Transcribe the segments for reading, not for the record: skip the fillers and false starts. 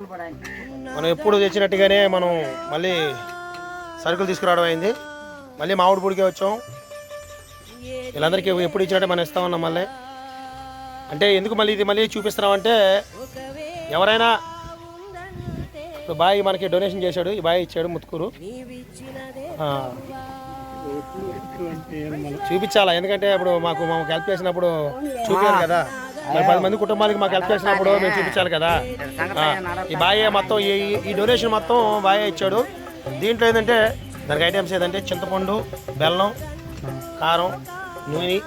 మనం ఎప్పుడు తెచ్చినట్టుగానే మనం మళ్ళీ సరుకులు తీసుకురావడం అయింది. మళ్ళీ మామిడి పొడికే వచ్చాం. వీళ్ళందరికీ ఎప్పుడు ఇచ్చినట్టే మనం ఇస్తామన్నాం. మళ్ళీ అంటే ఎందుకు మళ్ళీ ఇది మళ్ళీ చూపిస్తున్నామంటే, ఎవరైనా ఇప్పుడు బాయ్ మనకి డొనేషన్ చేశాడు, ఈ బాయ్ ఇచ్చాడు ముత్తుకూరు. చూపించాలా, ఎందుకంటే ఇప్పుడు మాకు హెల్ప్ చేసినప్పుడు చూపించాలి కదా. 10 మంది కుటుంబాలకి మాకు హెల్ప్ చేసినప్పుడు మేము చూపించాలి కదా. ఈ బాయ్ మొత్తం ఈ డొనేషన్ మొత్తం బాయ్ ఇచ్చాడు. దీంట్లో ఏంటంటే దానికి ఐటమ్స్ ఏదంటే చింతపండు, బెల్లం, కారం, నూనె,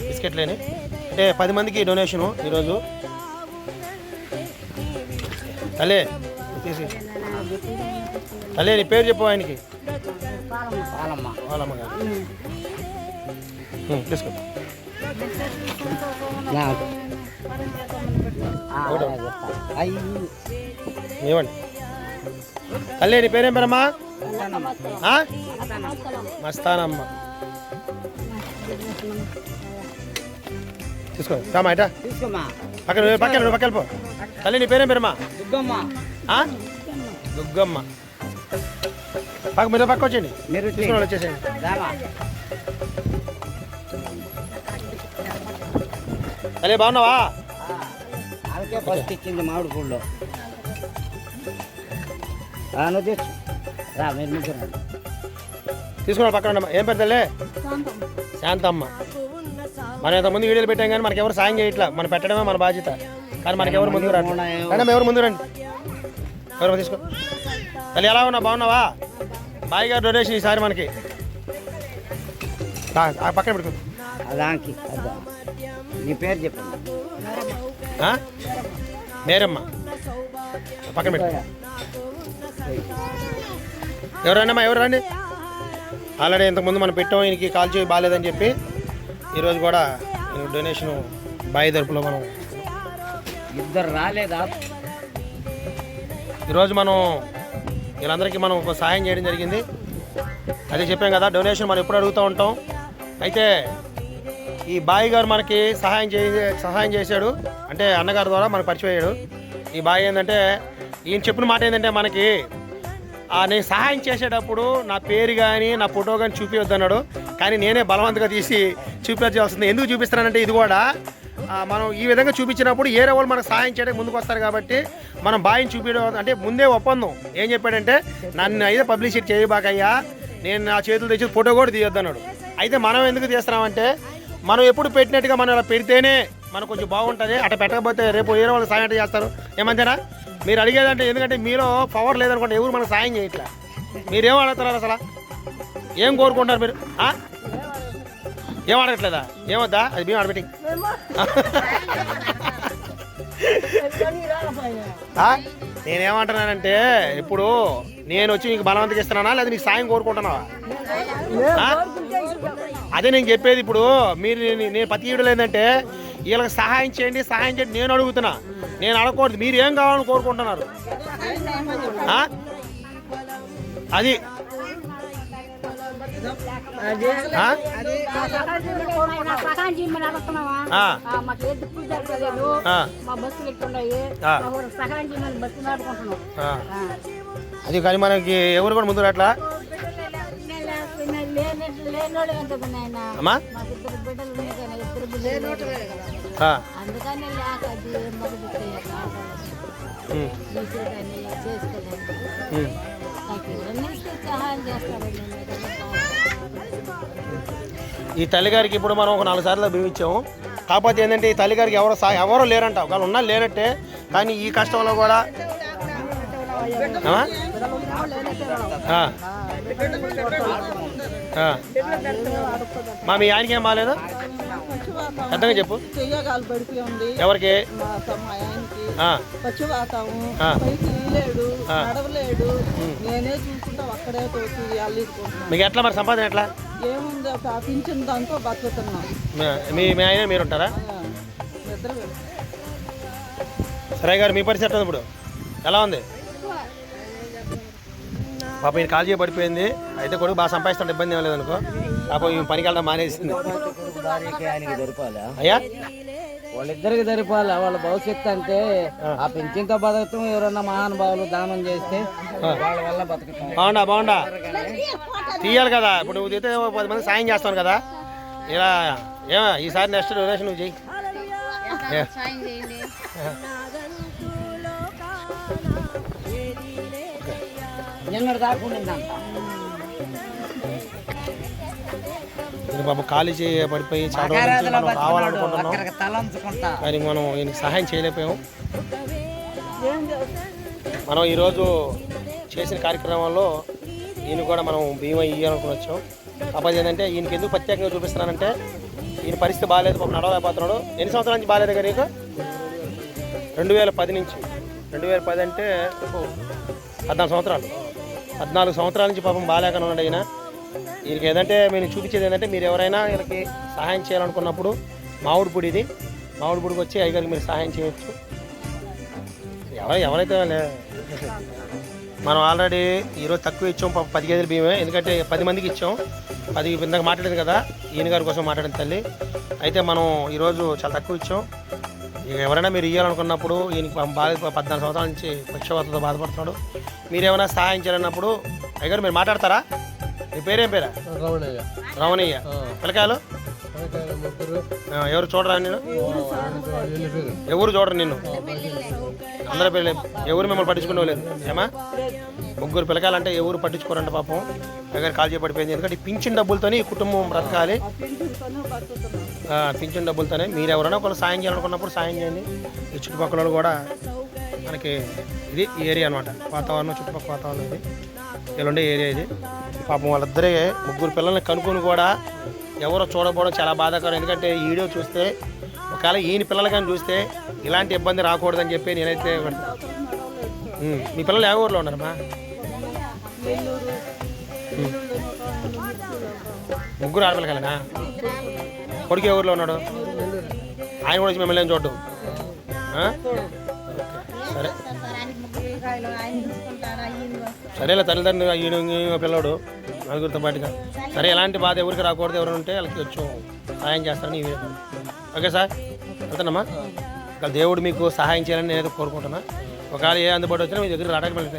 బిస్కెట్లేని. అంటే 10 మందికి డొనేషను ఈరోజు. తల్లి తీసి తల్లి నీ పేరు చెప్పు ఆయనకి. వాళ్ళమ్మ గారు తీసుకో. ఇవ్వండి. తల్లి నీ పేరేం పేరమ్మా? మస్తానమ్మ. తీసుకో రామా ఇట పక్కన పో. తల్లి నీ పేరేం పేరమ్మా? దుగ్గమ్మ. మీరు పక్క వచ్చేయండి, మీరు తీసుకుని వచ్చేసేయండి. తల్లి బాగున్నావా? ఫస్ట్ ఇచ్చింది మామిడి పూల్లో. తీసుకున్నాడు పక్కన. ఏం పేరు తల్లి? శాంతమ్మ. మనం ఇంతకుముందు వీడియోలు పెట్టాం కానీ మనకి ఎవరు సాయం చేయట్లా. మనం పెట్టడమే మన బాధ్యత, కానీ మనకి ఎవరు ముందుకు రండి. మేడం ఎవరు ముందు రండి, ఎవరు తీసుకో. తల్లి ఎలా ఉన్నావు? బాగున్నావా? బాయ్ గారు డొనేషన్ ఈసారి మనకి. పక్కన పెట్టుకో. నీ పేరు చెప్పండి. మేరమ్మ. పక్కన పెట్టు. ఎవరన్నమ్మా ఎవరు రండి. ఆల్రెడీ ఇంతకుముందు మనం పెట్టాం, ఈయనకి కాల్ చేయి బాగాలేదని చెప్పి ఈరోజు కూడా డొనేషన్ బాయ్ తరపులో మనం ఇద్దరు రాలేదా. ఈరోజు మనం వీళ్ళందరికీ మనం ఒక సహాయం చేయడం జరిగింది. అదే చెప్పాం కదా, డొనేషన్ మనం ఎప్పుడు అడుగుతూ ఉంటాం. అయితే ఈ బాయ్ గారు మనకి సహాయం చేశాడు. అంటే అన్నగారి ద్వారా మనకు పరిచయం అయ్యాడు. ఈ బాయ్ ఏంటంటే ఈయన చెప్పిన మాట ఏంటంటే, మనకి నేను సహాయం చేసేటప్పుడు నా పేరు కానీ నా ఫోటో కానీ చూపించొద్దన్నాడు. కానీ నేనే బలవంతంగా తీసి చూపించాల్సింది. ఎందుకు చూపిస్తున్నానంటే, ఇది కూడా మనం ఈ విధంగా చూపించినప్పుడు ఏరే వాళ్ళు మనకు సహాయం చేయడానికి ముందుకు వస్తారు. కాబట్టి మనం బాయ్ని చూపించడం అంటే ముందే ఒప్పందం. ఏం చెప్పాడంటే, నన్ను అయితే పబ్లిసిటీ చేయబాకయ్యా, నేను నా చేతులు తెచ్చి ఫోటో కూడా తీయొద్దన్నాడు. అయితే మనం ఎందుకు తీస్తున్నామంటే, మనం ఎప్పుడు పెట్టినట్టుగా మనం అలా పెడితేనే మనకు కొంచెం బాగుంటుంది. అట్లా పెట్టకపోతే రేపు వేరే వాళ్ళు సాయం చేస్తారు. ఏమంతేనా? మీరు అడిగేదంటే, ఎందుకంటే మీలో పవర్ లేదనుకుంటే ఎవరు మనకు సాయం చేయట్లా. మీరేం అడుగుతున్నారు అసలు? ఏం కోరుకుంటారు మీరు? ఏం అడగట్లేదా? ఏమొద్దా? అది మేము ఆడబెట్టి నేనేమంటున్నానంటే, ఇప్పుడు నేను వచ్చి నీకు బలవంతంగా ఇస్తున్నానా లేదా నీకు సాయం కోరుకుంటున్నావా? అదే నేను చెప్పేది. ఇప్పుడు మీరు నేను ప్రతి వీడియోలో ఏంటంటే, వీళ్ళకి సహాయం చేయండి నేను అడుగుతున్నా. నేను అడగకూడదు. మీరు ఏం కావాలని కోరుకుంటున్నారు? అది అది కానీ మనకి ఎవరు కూడా ముందు అట్లా అమ్మా. ఈ తల్లిగారికి ఇప్పుడు మనం ఒక 4 సార్లు బిగించాము. కాకపోతే ఏంటంటే, ఈ తల్లిగారికి ఎవరో లేరంట. ఒకళ్ళు ఉన్నా లేనట్టే. కానీ ఈ కష్టంలో కూడా మీ ఆయనకి ఏం బాగాలేదు? పెద్దగా చెప్పు. ఎవరికి? మీకు ఎట్లా మరి సంపాదన ఎట్లా? మీ ఆయన మీరు ఉంటారా? సరే గారు, మీ పరిస్థితి ఎట్లా ఇప్పుడు? ఎలా ఉంది? పాప ఈయన కాల్ చేయబడిపోయింది. అయితే కొడుకు బాగా సంపాదిస్తుంటే ఇబ్బంది ఏం లేదనుకో. పాపం ఈ పనికి వెళ్ళడం మానేసింది. అయ్యా వాళ్ళిద్దరికి సరిపోవాలి. వాళ్ళ భవిష్యత్తు అంటే ఆ పింఛన్తో బతుకుతాం. ఎవరన్నా మహానుభావులు దానం చేస్తే వాళ్ళ వల్ల బతుకుతాం. బాగుండా తీయాలి కదా. ఇప్పుడు నువ్వు తీస్తే 10 మంది సాయం చేస్తాను కదా. ఇలా ఈసారి నెక్స్ట్ డొనేషన్ నువ్వు చెయ్యి. నిన్నటి దాకుండిందంట. ఇది బాబు ఖాళీ పడిపోయి చాలా రోజుల నుంచి మనం రావాలనుకుంటున్నాం, కానీ మనం ఈయనకి సహాయం చేయలేకపోయాం. మనం ఈరోజు చేసిన కార్యక్రమంలో ఈయన కూడా మనం బియ్యం ఇవ్వాలనుకుని వచ్చాం. కాకపోతే ఏంటంటే ఈయనకి ఎందుకు ప్రత్యేకంగా చూపిస్తున్నానంటే ఈయన పరిస్థితి బాగాలేదు, పాపం నడవలేకపోతున్నాడు. ఎన్ని సంవత్సరాల నుంచి బాగాలేదు కదా నీకు? 2010 నుంచి. 2010 అంటే 14 సంవత్సరాలు. 14 సంవత్సరాల నుంచి పాపం బాగాలేక ఉన్నాడు ఈయన. వీరికి ఏదంటే మేము చూపించేది ఏంటంటే మీరు ఎవరైనా వీళ్ళకి సహాయం చేయాలనుకున్నప్పుడు మామిడిపూడి ఇది, మామిడిపూడికి వచ్చి అయ్యగారికి మీరు సహాయం చేయొచ్చు. ఎవరైతే మనం ఆల్రెడీ ఈరోజు తక్కువ ఇచ్చాం, 10 కేజీల బియ్యమే. ఎందుకంటే 10 మందికి ఇచ్చాం. 10 ఇందాక మాట్లాడింది కదా, ఈయన గారి కోసం మాట్లాడింది తల్లి. అయితే మనం ఈరోజు చాలా తక్కువ ఇచ్చాం. ఇక ఎవరైనా మీరు ఇవ్వాలనుకున్నప్పుడు ఈయనకి బాగా 14 సంవత్సరాల నుంచి పక్షవాతంతో బాధపడుతున్నాడు. మీరు ఏమైనా సహాయం చేయాలన్నప్పుడు అయ్యగారు మీరు మాట్లాడతారా? మీ పేరేం పేరా? రమణయ్య. పిల్లకాయలు ఎవరు చూడరా? నేను ఎవరు చూడరు నిన్ను, అందరి పేర్లు ఎవరు మిమ్మల్ని పట్టించుకునే లేదు ఏమా? 3 పిల్లకాయలంటే ఎవరు పట్టించుకోరంట పాపం. దగ్గర కాల్ చేయబడిపోయింది. ఎందుకంటే పింఛన్ డబ్బులతోనే ఈ కుటుంబం బ్రతకాలి. పింఛన్ డబ్బులతోనే మీరు ఎవరైనా ఒకళ్ళు సాయం చేయాలనుకున్నప్పుడు సాయం చేయండి. ఈ చుట్టుపక్కల కూడా మనకి ఇది ఏరియా అనమాట, వాతావరణం, చుట్టుపక్కల వాతావరణం ఇది ఇలా ఉండే ఏరియా ఇది. పాపం వాళ్ళిద్దరే 3 పిల్లల్ని కనుక్కొని కూడా ఎవరో చూడకపోవడం చాలా బాధాకరం. ఎందుకంటే ఈ వీడియో చూస్తే ఒకవేళ ఈయన పిల్లలు కానీ చూస్తే ఇలాంటి ఇబ్బంది రాకూడదని చెప్పి నేనైతే మీ పిల్లలు ఏ ఊర్లో ఉన్నారమ్మా? 3 ఆడపిల్లకాయలనా? కొడుకు ఏ ఊర్లో ఉన్నాడు? ఆయన కూడా వచ్చి మిమ్మల్ని ఏం చూడడం. సరే సరేలే, తల్లిదండ్రులు ఈయన పిల్లడు 4 పాటుగా. సరే, ఎలాంటి బాధ ఎవరికి రాకూడదు. ఎవరు ఉంటే వాళ్ళకి కొంచెం సహాయం చేస్తారని ఈ వీడియో. Okay sir, వెళ్తానమ్మా. ఇంకా దేవుడు మీకు సహాయం చేయాలని నేనైతే కోరుకుంటున్నా. ఒకవేళ ఏ అందుబాటు వచ్చినా మీ దగ్గర రావడానికి మళ్ళీ